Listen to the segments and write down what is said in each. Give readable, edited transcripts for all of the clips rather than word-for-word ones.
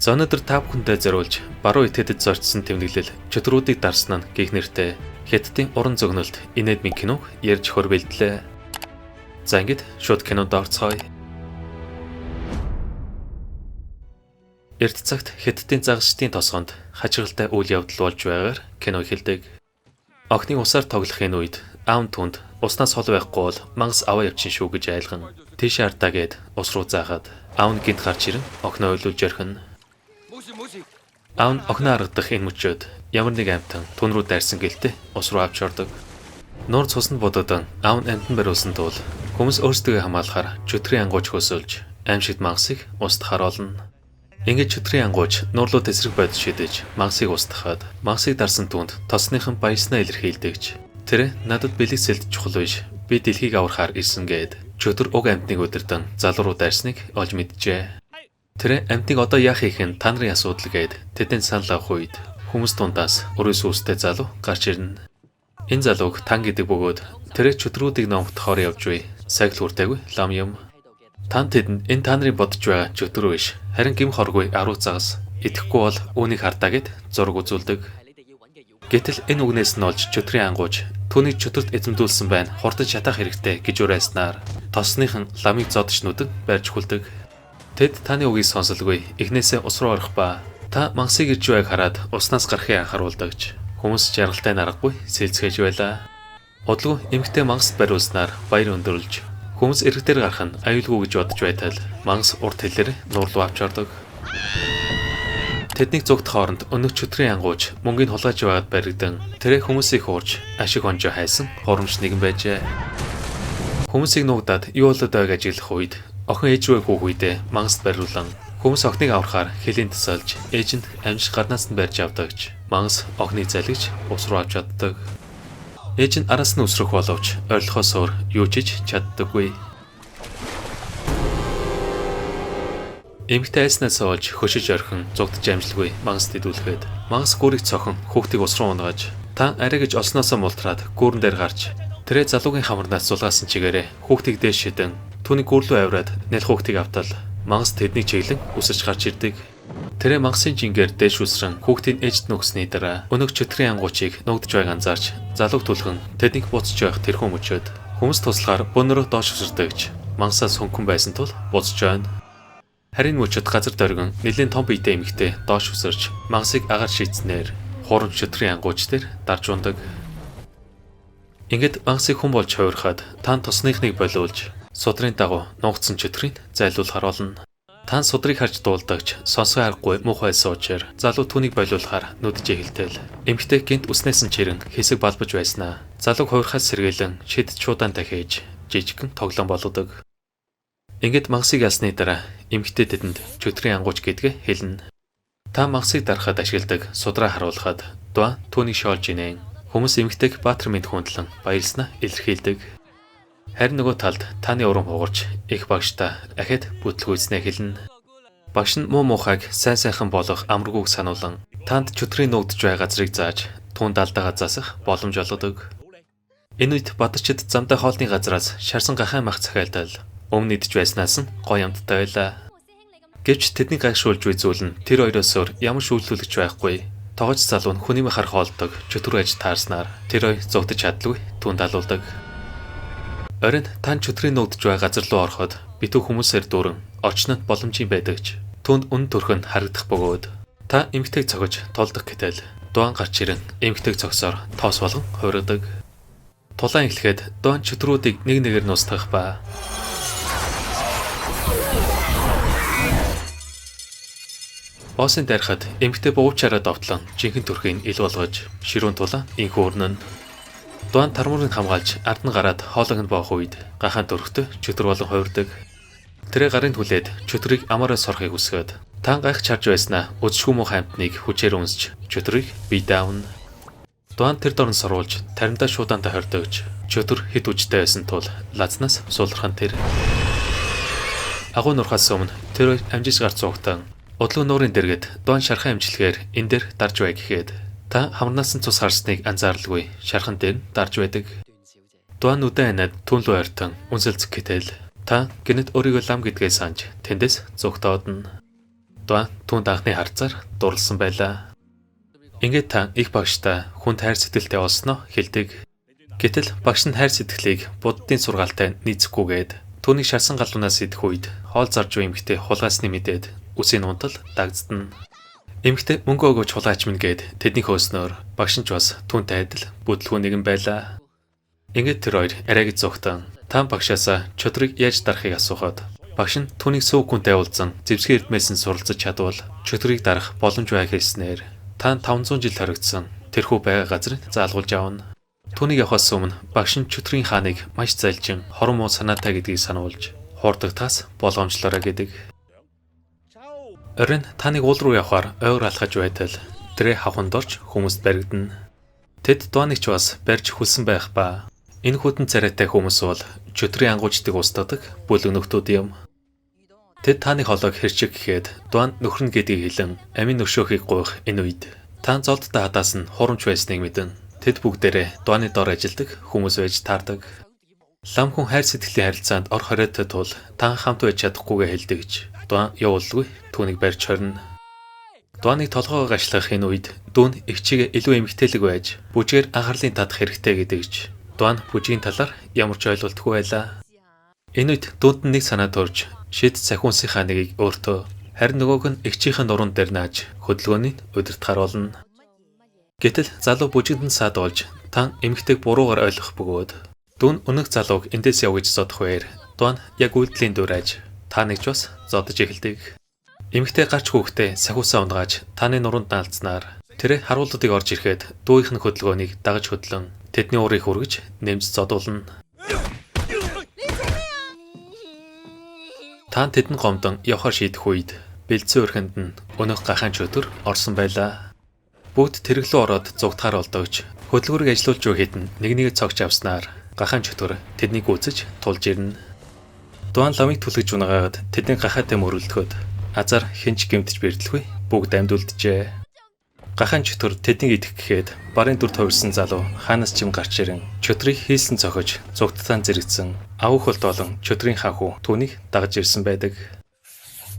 За өнөөдөр та бүхэндээ зориулж баруун итэдэд зорчсон тэмдэглэл чөтгөрүүдийг дарсан нь гэх нэртэй Хятадын уран зөгнөлт инэдмийн киног ярьж хөрвөлдлээ. За ингэж шууд кинонд орцгоё. Эрт цагт Хятадын загасчдын тосгонд хачиргалтай үйл явдал болж байгаар кино эхэлдэг. Охины усаар тоглохын үед аав түнд уснаас хол байхгүй бол мангас аваа явчин шүү гэж айлган тийш артаа гээд ус руу заахад аав нь гинт гарч ирэн охиноо ойлуулж орхино. Аав нь охиноо харагдах энэ мөчөөд ямар нэг амтан түн рүү дайрсан гэлтэй ус руу авч ордог. Нуур цуснд бодогдсон аав нь амтан бариулсан тул хүмүүс өөрсдөө хамгаалахаар чөтрийн ангууч хөсөлж аимшигт мангасыг устд харуулна. Ингээд чөтрийн ангууч нуур руу тесрэг бодож шидэж мангасыг устгахад мангасыг дарсан түнд тосныхан баяснаа илэрхийлдэгч. Тэр надад бэлэгсэлд чухал биш. Би дэлхийг аврахаар ирсэн гээд чөтөр уг амтныг өдөрдөн залуу руу дайрсныг олж мэджээ. Тэр амтныг одоо яах их нь та нарын асуудал гээд тэдэнд санал авах үед хүмүүс дундаас өрөөс үстэй залуу гарч ирнэ. Энэ залууг тан гэдэг бөгөөд тэр чөтрүүдийг номгдохоор явж буй сагл хүртээгүй лам юм. Тан тэдэнд энэ та нарын бодож байгаа чөтөр биш. Харин гим хоргүй аруу загас. Идэхгүй бол үүнийг хардаа гэд зураг үзүүлдэг. Гэтэл энэ үгнээс нь олж чөтрийн ангууч түүнийг чөтөрт эзэмдүүлсэн байна. Хурдаж шатаах хэрэгтэй гэж уриаснаар тосныхан ламыг зодож нүдэн барьж хүлдэг. Тэд таны үгийг сонсолгүй эхнээсээ ус руу орох ба та мангасыг ирж байгааг хараад уснаас гарахыг анхааруулдагч. Хүмүүс жаргалтай аргагүй сэлцгээж байлаа. Удалгүй эмэгтэй мангаст бариулснаар баяр өндөрлж хүмүүс эрэг дээр гарах нь аюулгүй гэж бодож байтал мангас урт хэлээр нуур руу авч ордог. Тэднийг зүгт хооронд өнөг чөтрийн ангууч мөнгөний хулгайж байгаад баригдан тэр хүмүүсийг хуурж ашиг онжоо хайсан хоромч нэгэн байжээ. Хүмүүсийг нуугдаад юу болоод байгааг ажиглах үед охин ээж рүү хүүхүйдээ мангаст бариулан хүмүүс охиныг аврахаар хэлийн тасалж ээж нь амжих гаднаас нь барьж авдагч. Мангас охиныг залгиж ус руу авч чаддаг. Ээж нь араас нь өсрөх боловч ойрлохоос өөр юу ч хийж чаддаггүй. Эмэгтэй айснаас олж хөшиж орхин зугдж амжилгүй мангаст идүүлэхэд мангас гүрийг цохон хүүхдийг ус руу унгаж та арай гэж олсноосоо мултраад гүүрэн дээр гарч тэрэ залуугийн хамарнаас зулгаасан чигээрээ хүүхдийг дээш шидэн түүний гүрлөө авираад нэл хүүхдийг автал мангас тэднийг чиглэн үсэрч гарч ирдэг. Тэрэ мангасын жингээр дээш үсрэн хүүхдийн ээжд нүгсний дараа өнөг чөтрийн ангуучийг нуугдж байгааг анзаарч залууг түлхэн тэднийг буцаж байх тэрхүү мөчөөд хүмүүс туслахаар бөөнөрөө доош өсөрдөгч мангасаас хөнгөн байсан тул буцаж байна. Харин мөчөд газар дөргөн нэлийн том биетэй эмэгтэй доош өсөрч мангасыг агаар шийдснээр хуран чөтрийн ангууч дээр дарж ундаг. Ингээд мангасыг хүн болж хувирахад тан тосныхныг болиулж судрын дагуу нуугдсан чөтрийг зайлуулахар болно. Тан судрыг харж дуулдагч сонсгоо аргагүй муухай суучаар залуу түүнийг болиулахаар нүдж эхэлтэл эмэгтэй гинт үснээс нь чирэн хэсэг балбаж байснаа залууг хувирахаас сэргээлэн шидэж шуудаан дахиж жижигхэн тоглоом болгодог. Ингээд мангасыг ясны дараа эмэгтэй тэдэнд чөтрийн ангууч гэдгээ хэлнэ. Та мангасыг дарахад ашигладаг судраа харуулхад дуа түүнийг шоолж инээн хүмүүс эмэгтэйг баатар мэд хүндлэн баярлснаа илэрхийлдэг. Харин нөгөө талд таны урам хугарч их багштай ахад бүтлгүйснээ хэлнэ. Багш нь муу муухайг сайн сайхан болох амаргүйг сануулan танд чөтрийн нуугдж байгаа газрыг зааж түүнд алдаага засах боломж олгодог. Энэ үед бадарчид замдаа хоолны газраас шарсан гахай мах захиалдал өмнө идж байснаас нь гоё амттай байлаа. Гэвч тэдний гайхшуулж буй зүйл нь тэр хоёроос өөр ямар шүүлтүүлэгч байхгүй. Тогож залуу нь хүний махаар хоолдог чөтгөр аж таарснаар тэр хоёр зугтаж чаддгүй түүнд алуулдаг. Оройн тань чөтрийн нуугдж байгаа газар руу ороход битүү хүмүүсээр дүүрэн орчнод боломжийн байдагч. Түүнд үнэн төрх нь харагдах бөгөөд та эмгтэйг цогож толдох гэтэл дуан гарч ирэн эмгтэйг цогсоор тоос болгон хувиргадаг. Тулаан эхлэхэд дуан чөтрүүдийг нэг нэгээр нь устгах ба боосын дайрахад эмгтэй буувчаараа довтлон жинхэнэ төрхийн ил болгож ширүүн тулаан инхүү өрнөн. Дуан тармуурыг хамгаалж ард нь гараад хоолойг нь боох үед гахаан төрхтө чөтөр болон хувирдаг. Тэрэ гарын хүлээд чөтрийг амаараа сорохыг хүсгээд тан гайх чарж байснаа өдшгүй муу хамтныг хүчээр үнсч чөтрийг бие даавна. Дуан тэр дорн соруулж таримдаа шуудаантай хордогч чөтөр хит үжтэй байсан тул лазнаас суулрхан тэр. Агуу нурхаас өмнө тэр амжиж гарч цугтан удлуу нуурын дэргэд дуан шархан амжилгээр энэ дээр дарж бай гэхэд та хамарнаас нь цус харсныг анзааралгүй шархан дээр дарж байдаг. Дуан үдэн анаад түнлүү ойртон үнсэлцэх гэтэл та гинэт өөрийгөө лам гэдгээ санаж тэндээс зүгтоодно. Дуан түүнд анхны харцаар дурлсан байлаа. Ингээд та их багштай хүнд хайр сэтгэлтэй олсноо хэлдэг. Гэтэл багш нь хайр сэтгэлийг буддын сургаалтай нийцэхгүйгээд түүнийг шарсан галуунаас идэх үед хоол зарж буй эмэгтэй хулгайсны мэдээд үсийн унтал дагдсан. Эмэгтэй мөнгө өгөөч хулгайч минь гээд тэдний хөөснөөр багш нь ч бас түүнтэй адил бүтлгүү нэгэн байлаа. Ингээд тэр хоёр арайг зогтон та багшаасаа чөдрийг яаж дарахыг асуухад багш нь түүнийг сүүгүнтэй уулзсан зэвсгийн эрдмээс нь суралцаж чадвал чөдрийг дарах боломж байг хэлснээр та 500 жил хоригдсан тэрхүү байгаа газрыг заалгуулж авна. Түүнийг явахаас өмнө багш нь чөтрийн хааныг маш зайлжин хорон муу санаатай гэдгийг сануулж хуурдагтаас болгоомжлоорой гэдэг. Оройн таныг уул руу явахаар ойр алхаж байтал тэрэ хавханд орж хүмүүст баригдана. Тэд дуаныг ч бас барьж хүлсэн байх ба энэ хүтэн царайтай хүмүүс бол чөтрийн ангуучдыг устгадаг бүлэг нөхдүүд юм. Тэд тааны холоог хэрчиг гэхэд дуан нөхрөн гэдгийг хэлэн амийн өшөөхийг гуйх энэ үед та золдтой хадаас нь хурамч байсныг мэдэн тэд бүгдээрээ дуаны дор ажилдаг хүмүүс байж таардаг. Лам хүн хайр сэтгэлийн харилцаанд ор хориотой тул та хамт байж чадахгүйгээ хэлдэг гэж дуан явуулгүй түүнийг барьж хорно. Дуаныг толгоогоо гашлах энэ үед дүүн эгчигээ илүү эмгтээлэг байж бүжгээр анхаарлын татах хэрэгтэй гэдэгч дуан бүжгийн талаар ямар ч ойлголтгүй байлаа. Энэ үед дүүнд нэг санаа төрж шид цахиунсынхаа нэгийг өөртөө харин нөгөөг нь эгчийнхэн нуруунд дээр нааж хөдөлгөөний удирдахаар болно. Гэтэл залуу бүжигдэн саад болж та эмэгтэйг буруугаар ойлгох бөгөөд дүүн өнөг залууг эндээс яв гэж зодох бээр дуан яг үйлдэлийн дуурайж та нэгч бас зодож эхэлдэг. Эмэгтэй гарч хүүхдээ сахиусаа унгааж таны нуруунд наалцснаар тэрэ харуулдыг орж ирэхэд дүүийнх нь хөдөлгөөнийг дагаж хөдлөн тэдний уурыг хүргэж нэмж зодуулна. Та тэдэн гомдон явахаар шийдэх үед бэлдсэн өрхөнд нь өнөөх гахаан чөтөр орсон байлаа. Бүгд тэрэглүү ороод зугтахаар болдогч хөдөлгөөрийг ажилуулж буй хэдэн нэг цогч авснаар гахаан чөтөр тэднийг үүсэж тулж ирнэ. Дуан ламыг түлхэж унагаагаад тэдний гахаатай мөрөлдөхөд азар хинч гэмтэж бэрдэлгүй бүгд амьдулджээ. Гахаан чөтөр тэднийг идэх гэхэд барын дүр товирсан залуу хаанаас ч юм гарч ирэн чөтрийг хийсэн цохиж зугттаан зэрэгцэн авах хөлт болон чөтрийн ханху түүнийг дагаж ирсэн байдаг.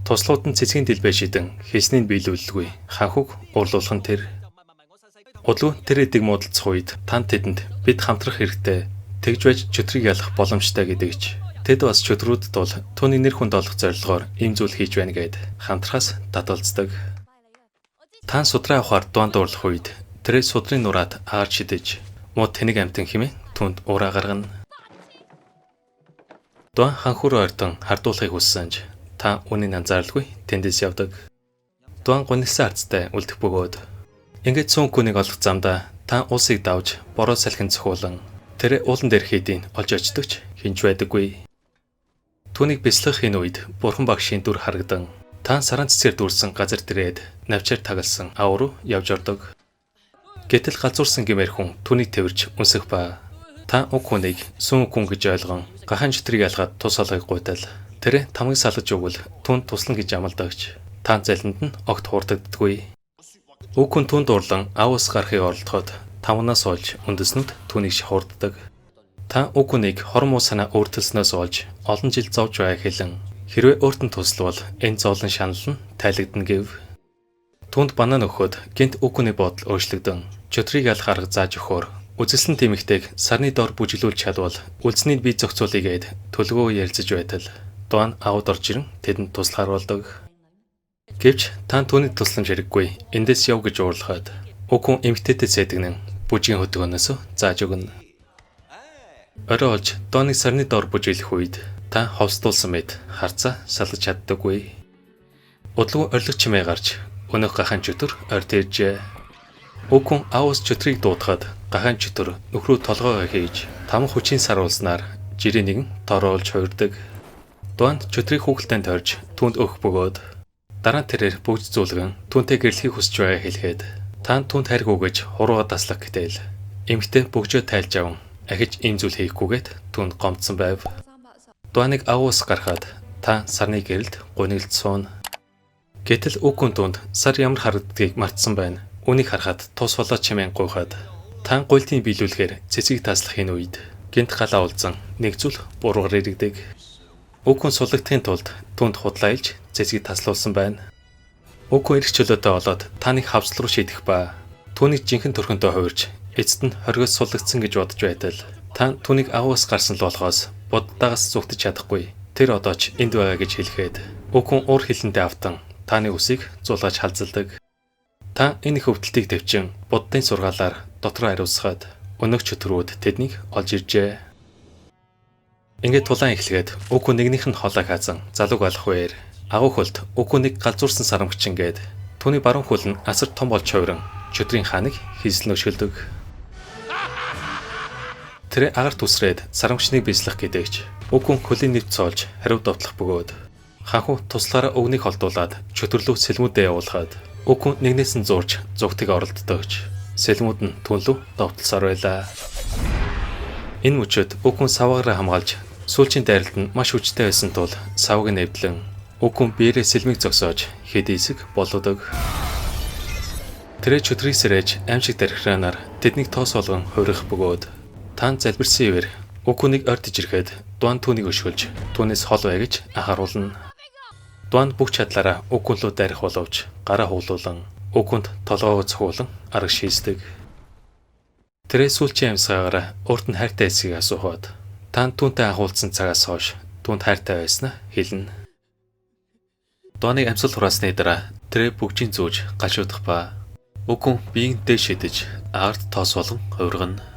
Туслууд нь цэцгийн дэлбээ шидэн хийснийг биелүүлэлгүй ханхуг урлуулах нь тэр. Удалгүй тэр эдэг муудалцах үед танд тэдэнд бид хамтрах хэрэгтэй тэгж байж чөтрийг ялах боломжтой гэдэгч тэд бас чөтрүүдэд бол түүний нэр хүнд олох зорилгоор ийм зүйл хийж байна гэд хамтрахаас таталцдаг. Тан судраа авахар дуанд уурлах үед тэрэ судрын нураад аар шидэж муу тэнэг амтан хэмээн түнд ураа гаргана. Дуан ханхууруу ойртон хардуулахыг хүссэнж та үнийн анзааралгүй тэндээс явдаг. Дуан гонилсан арцтай үлдэх бөгөөд ингээд цөөн хүнийг олох замдаа та уусыг давж бороо салхин цохиулан тэрэ уулан дээр хийдийн олж очдогч хинч байдаггүй. Түүнийг бяцлах энэ үед бурхан багшийн дүр харагдан та саран цэцээр дүүрсэн газар дээрээд навчаар тагалсан ав руу явж ордог. Гэтэл галзуурсан гэмээр хүн түүнийг тэрвэрж үнсэх ба та уг хүнийг сүм хүн гэж ойлгон гахаан чөтрийг ялгаад тус олгыг гуйтал тэрэ тамгийг салгаж өгвөл түн туслан гэж амлдагч та залинд нь огт хуурдагддаггүй. Уг хүн түнд урлан аваас гарахыг оролдоход тамнаас олж үндэснүүд түүнийг шахуурддаг. Та уг хүнийг хормоо санаа өөртөлснөөс олж олон жил зовж байгааг хэлэн хэрвээ өөрт нь туславал энэ зовлон шанал нь тайлагдана гэв. Түүнд банаа нөхөд гинт уг хүний бодол өөрчлөгдөн чөтрийг алах арга зааж өгөхөөр үзэсгэлэн тэмэгтэйг сарны доор бүжиглүүлж чадвал үлдснийг бий зохицуулъягээд төлгөө ярилцаж байтал дуан аваад орж ирэн тэдэнд туслахаар болдог. Гэвч та түүний тусламж хэрэггүй эндээс яв гэж уурлахад уг хүн эмгтээтэй цэдгэнэн бүжгийн хөдөлгөөнөөс зааж өгнө. Орой олж дооны сарны доор бүжиглэх үед та ховсдуулсан мэд харцаа салгаж чаддаггүй. Удалгүй орлог чимээ гарч өнөөх гахаан чөтөр орд иржээ. Уг хүн аваас чөтрийг дуудахад гахаан чөтөр нөхрөө толгоогоо хийж таман хүчийн саруулснаар жирийн нэгэн тороолж хуурдаг. Дуанд чөтрийг хүүхэлтэйн тойрж түнд өгөх бөгөөд дараа нь тэрээр бүгд зүүлгэн түүнтэй гэрлэхийг хүсэж байгааг хэлгээд та түнд хайрг өгөж хурууга таслах гэтэл эмгтээ бөгжөө тайлж аван ахиж ийм зүйл хийхгүйгээд түнд гомдсон байв. Дуаныг аваас гарахад та сарны гэрэлд гуниглд суuna. Гэтэл уг хүн түнд сар ямар харагддгийг мартсан байна. Үнийг харахад тус болоо чимээн гуйхад та гуйлтын биелүүлэхээр цэцгийг таслах энэ үед гинт галаа улзан нэг зүйл буруугаар иргэдэг. Уг хүн сулагдахын тулд түнд худлаа илж цэцгийг таслуулсан байна. Үгүй эрх чөлөөтэй болоод таныг хавцал руу шийдэх ба түүнийг жинхэнэ төрхөнтэй хувирж эцэст нь хоригоос суллагдсан гэж бодож байтал та түүнийг агуулгаас гарсан л болохоос буддаагаас зүгтэж чадахгүй. Тэр одоо ч энд байгаа гэж хэлэхэд үгүй уур хилэндээ автан таны үсийг зулгаж халзалдаг. Та энэ их өвдөлтийг төвчин буддын сургаалаар дотроо хариуцахад өнөөгч өдрүүд тэднийг олж иржээ. Ингээд тулаан эхлэхэд үгүй нэгнийх нь холоо хаазан залууг алах бээр агуу хөлд үгүй нэг галзуурсан сарамгчингээд түүний баруун хөл нь асар том болж хувиран чөдрийн ханыг хийслэн өшгөлдөг. Тэр агарт үсрээд сарамгчныг бислэх гэдэгч үгүй хөлийн нэвт цоолж хариу довтлох бөгөөд ханху туслахаараа өгнийг холдуулаад чөтгөрлөө сэлмүүдээ явуулахад үгүй нэгнээс нь зурж зүгтийг оролддогч сэлмүүд нь түнлүү довтлосоор байлаа. Энэ мөчөд үгүй савгаараа хамгаалж сүүлчийн дайралд нь маш хүчтэй байсан тул савг нь эвдлэн үгүй биерээ сэлмийг зогсоож хэд хэсэг болгодог. Тэр чөтрийг сэрэж аимшиг дархраанаар тэднийг тоос болгон хувирах бөгөөд таан залбирсан ивэр үгүйнийг ордиж ирэхэд дуан түүнийг өшгөлж түүнээс хол бай гэж анхааруулна. Дуан бүх чадлаараа үгүй рүү дайрах боловч гараа хуулуулан үгүйнд толгоогоо цохиулан арга шийсдэг. Тэр сүүлчийн амьсгаагаараа урд нь хайртай эсгийг асуухад таан түүнтэй анхуулсан цагаас хойш түүнд хайртай байснаа хэлнэ. Дуаныг амьсгал хураасны дараа тэр бүгжийн зүүж гашуудах ба үгүй биеийн дээш шидэж ард тоос болгон хувиргана.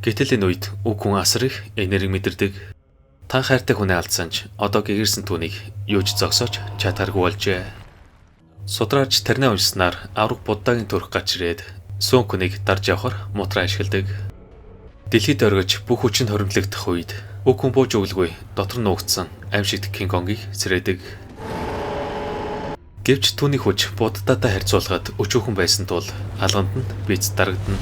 Гэтэл энэ үед үгүй асар их энерги мэдэрдэг. Та хайртай хүнээ алдсан ч одоо гэгэрсэн түүнийг юуж зогсоож чадхааргүй болжээ. Судраач тарнаа уншснаар авраг буддагийн төрх гачрээд сүүн хүнийг дарж явахаар мутраа ашигладаг. Дэлхийд оргиж бүх хүчин хоримтлагдах үед үгүй бууж өглгүй дотор нуугдсан аимшигт Кинг-Конгийг сэрээдэг. Гэвч түүний хүч буддаатай харьцуулахад өчүүхэн байсан тул алганд нь биз дарагдана.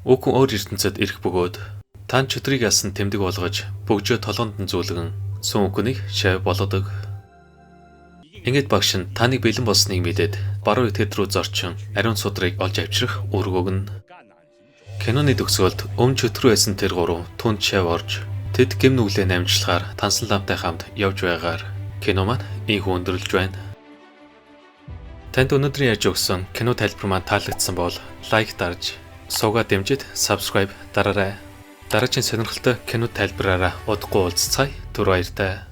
Үгүй өөр ертөнцид ирэх бөгөөд таан чөтрийг асан тэмдэг болгож бөгжөө толгонд нь зүүлгэн сүүн үгнийг шав болгодог. Ингээд багш нь таныг бэлэн болсныг мэдээд баруун итгэд рүү зорчин ариун судрыг олж авчрах үүрэг өгнө. Киноны төгсгөлд өмнө чөтрөө байсан тэр гурав түнд шав орж тэд гэм нүглээ намжлахаар тансан ламтай хамт явж байгаар кино маань ийхүү өндөрлөж байна. Танд өнөөдрийн яаж өгсөн кино тайлбар маань таалагдсан бол лайк дарж суугаа дэмжиж subscribe дараарай. Дараагийн сонирхолтой кино тайлбараараа удахгүй уулзцай. Түр баяртай.